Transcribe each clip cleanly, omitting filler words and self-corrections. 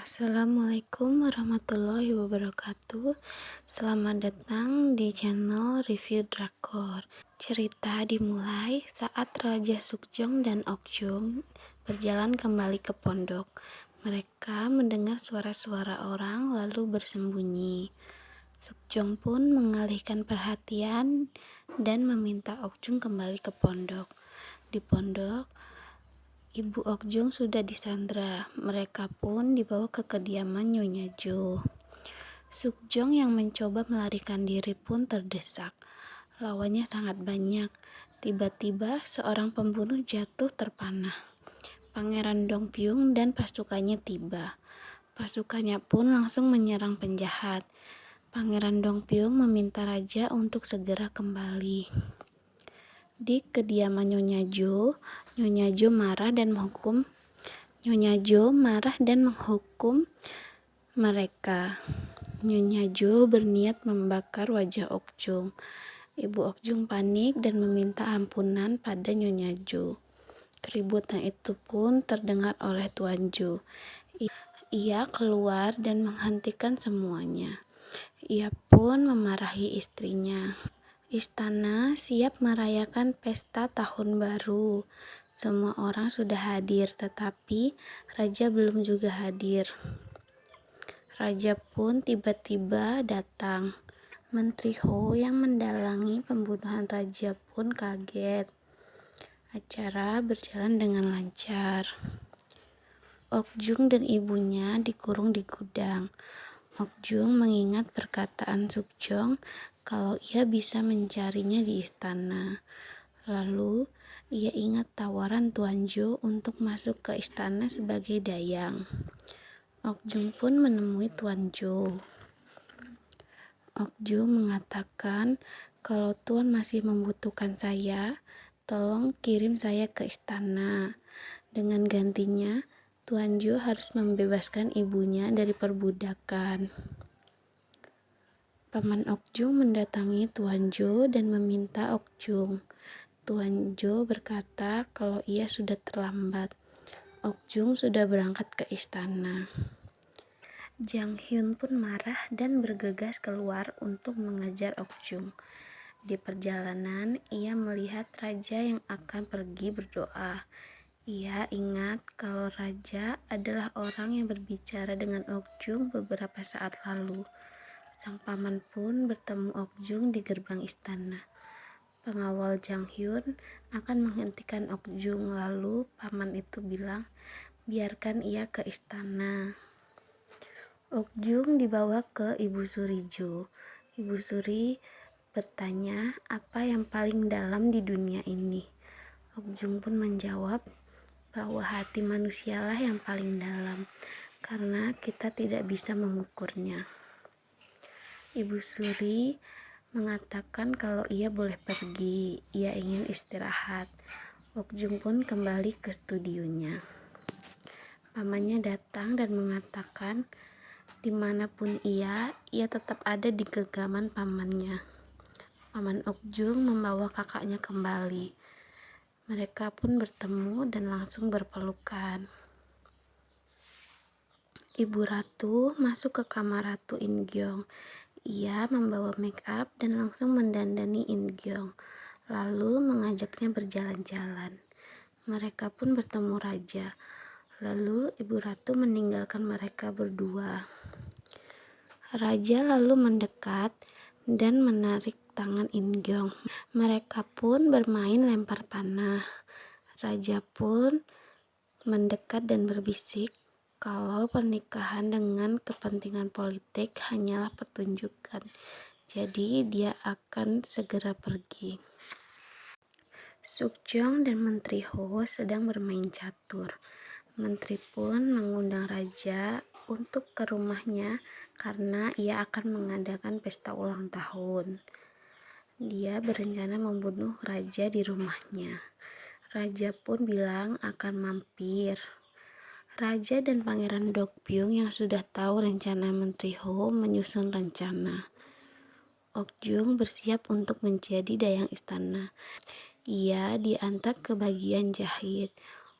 Assalamualaikum warahmatullahi wabarakatuh. Selamat datang di channel Review Drakor. Cerita dimulai saat Raja Sukjong dan Okjung berjalan kembali ke pondok. Mereka mendengar suara-suara orang lalu bersembunyi. Sukjong pun mengalihkan perhatian dan meminta Okjung kembali ke pondok. Di pondok, Ibu Okjung sudah disandra. Mereka pun dibawa ke kediaman Nyonya Jo. Sukjong yang mencoba melarikan diri pun terdesak. Lawannya sangat banyak. Tiba-tiba seorang pembunuh jatuh terpanah. Pangeran Dongpyung dan pasukannya tiba. Pasukannya pun langsung menyerang penjahat. Pangeran Dongpyung meminta raja untuk segera kembali. Di kediaman Nyonya Jo marah dan menghukum mereka. Nyonya Jo berniat membakar wajah Okjung. Ibu Okjung panik dan meminta ampunan pada Nyonya Jo. Keributan itu pun terdengar oleh Tuan Jo. Ia keluar dan menghentikan semuanya. Ia pun memarahi istrinya. Istana siap merayakan pesta tahun baru. Semua orang sudah hadir, tetapi raja belum juga hadir. Raja pun tiba-tiba datang. Menteri Ho yang mendalangi pembunuhan raja pun kaget. Acara berjalan dengan lancar. Okjung dan ibunya dikurung di gudang. Okjung mengingat perkataan Sukjong kalau ia bisa mencarinya di istana. Lalu, ia ingat tawaran Tuan Jo untuk masuk ke istana sebagai dayang. Okjung pun menemui Tuan Jo. Okjung mengatakan, kalau Tuan masih membutuhkan saya, tolong kirim saya ke istana. Dengan gantinya, Tuan Jo harus membebaskan ibunya dari perbudakan. Paman Okjung mendatangi Tuan Jo dan meminta Okjung. Tuan Jo berkata kalau ia sudah terlambat. Okjung sudah berangkat ke istana. Jang Hyun pun marah dan bergegas keluar untuk mengejar Okjung. Di perjalanan, ia melihat raja yang akan pergi berdoa. Ia ingat kalau raja adalah orang yang berbicara dengan Okjung beberapa saat lalu. Sang paman pun bertemu Okjung di gerbang istana. Pengawal Jang Hyun akan menghentikan Okjung, lalu paman itu bilang, biarkan ia ke istana. Okjung dibawa ke Ibu Suri Jo. Ibu Suri bertanya apa yang paling dalam di dunia ini. Okjung pun menjawab bahwa hati manusialah yang paling dalam, karena kita tidak bisa mengukurnya. Ibu Suri mengatakan kalau ia boleh pergi, ia ingin istirahat. Okjung pun kembali ke studionya. Pamannya datang dan mengatakan dimanapun ia tetap ada di genggaman pamannya. Paman Okjung membawa kakaknya kembali. Mereka pun bertemu dan langsung berpelukan. Ibu Ratu masuk ke kamar Ratu In-gyong. Ia membawa make up dan langsung mendandani In-gyong, lalu mengajaknya berjalan-jalan. Mereka pun bertemu raja. Lalu Ibu Ratu meninggalkan mereka berdua. Raja lalu mendekat dan menarik tangan In-gyong. Mereka pun bermain lempar panah. Raja pun mendekat dan berbisik kalau pernikahan dengan kepentingan politik hanyalah pertunjukan, jadi dia akan segera pergi. Sukjong dan Menteri Ho sedang bermain catur. Menteri pun mengundang raja untuk ke rumahnya karena ia akan mengadakan pesta ulang tahun. Dia berencana membunuh raja di rumahnya. Raja pun bilang akan mampir. Raja dan Pangeran Dongpyung yang sudah tahu rencana Menteri Ho menyusun rencana. Okjung bersiap untuk menjadi dayang istana. Ia diantar ke bagian jahit.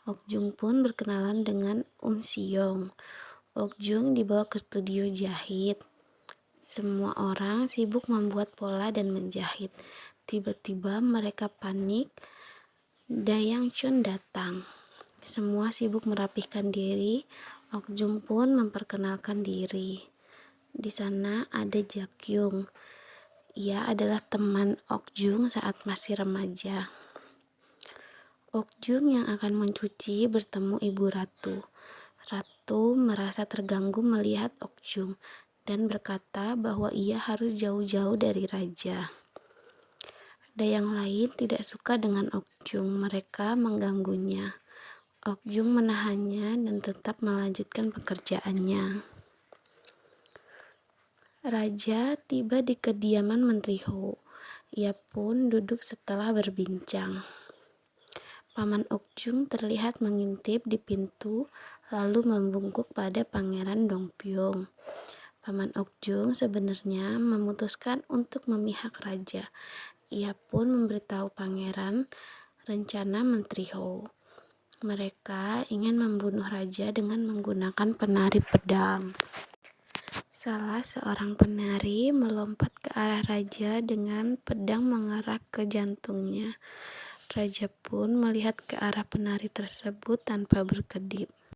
Okjung pun berkenalan dengan Siyong. Okjung dibawa ke studio jahit. Semua orang sibuk membuat pola dan menjahit. Tiba-tiba mereka panik. Dayang Chun datang. Semua sibuk merapihkan diri. Okjung pun memperkenalkan diri. Di sana ada Jakyung. Ia adalah teman Okjung saat masih remaja. Okjung yang akan mencuci bertemu Ibu Ratu. Ratu merasa terganggu melihat Okjung dan berkata bahwa ia harus jauh-jauh dari raja. Dayang lain tidak suka dengan Okjung, mereka mengganggunya. Okjung menahannya dan tetap melanjutkan pekerjaannya. Raja tiba di kediaman Menteri Ho. Ia pun duduk setelah berbincang. Paman Okjung terlihat mengintip di pintu lalu membungkuk pada Pangeran Dongpyong. Paman Okjung sebenarnya memutuskan untuk memihak raja. Ia pun memberitahu pangeran rencana Menteri Ho. Mereka ingin membunuh raja dengan menggunakan penari pedang. Salah seorang penari melompat ke arah raja dengan pedang mengarah ke jantungnya. Raja pun melihat ke arah penari tersebut tanpa berkedip.